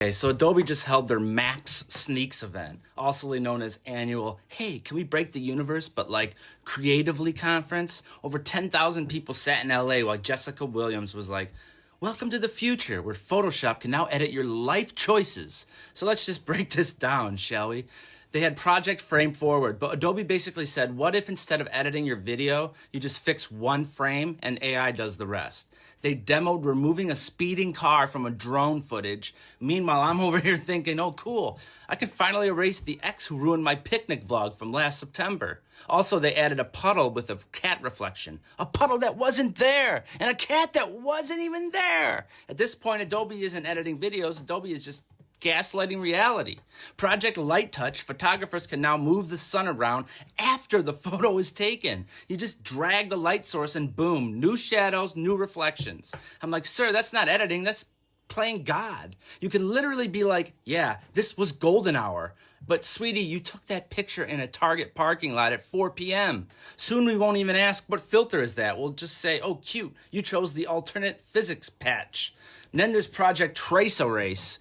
Okay, so Adobe just held their Max Sneaks event, also known as annual, hey, can we break the universe, but like creatively conference. Over 10,000 people sat in LA while Jessica Williams was like, welcome to the future where Photoshop can now edit your life choices. So let's just break this down, shall we? They had Project Frame Forward, but Adobe basically said, what if instead of editing your video, you just fix one frame and AI does the rest? They demoed removing a speeding car from a drone footage. Meanwhile, I'm over here thinking, oh, cool. I can finally erase the ex who ruined my picnic vlog from last September. Also, they added a puddle with a cat reflection. A puddle that wasn't there, and a cat that wasn't even there. At this point, Adobe isn't editing videos. Adobe is just gaslighting reality. Project Light Touch, photographers can now move the sun around after the photo is taken. You just drag the light source and boom, new shadows, new reflections. I'm like, sir, that's not editing, that's playing God. You can literally be like, yeah, this was golden hour. But sweetie, you took that picture in a Target parking lot at 4 p.m. Soon we won't even ask, what filter is that? We'll just say, oh, cute, you chose the alternate physics patch. And then there's Project Trace Erase.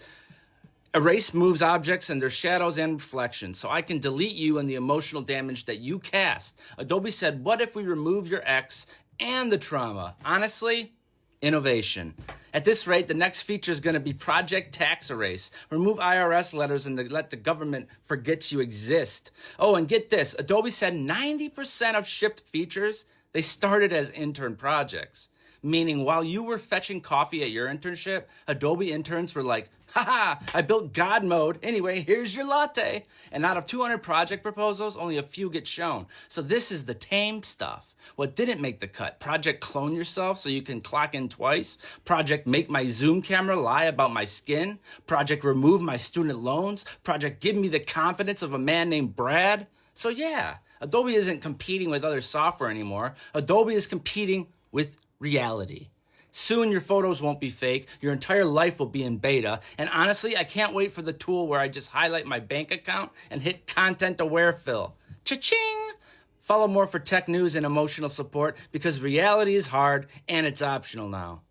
Erase moves objects and their shadows and reflections, so I can delete you and the emotional damage that you cast. Adobe said, what if we remove your ex and the trauma? Honestly, innovation. At this rate, the next feature is going to be Project Tax Erase. Remove IRS letters and let the government forget you exist. Oh, and get this. Adobe said 90% of shipped features, they started as intern projects. Meaning while you were fetching coffee at your internship, Adobe interns were like, haha, I built God mode. Anyway, here's your latte. And out of 200 project proposals, only a few get shown. So this is the tame stuff. What didn't make the cut? Project Clone Yourself so you can clock in twice. Project Make My Zoom Camera Lie About My Skin. Project Remove My Student Loans. Project Give Me the Confidence of a Man Named Brad. So yeah, Adobe isn't competing with other software anymore. Adobe is competing with reality. Soon your photos won't be fake, your entire life will be in beta, and honestly, I can't wait for the tool where I just highlight my bank account and hit content aware fill. Cha-ching! Follow more for tech news and emotional support because reality is hard and it's optional now.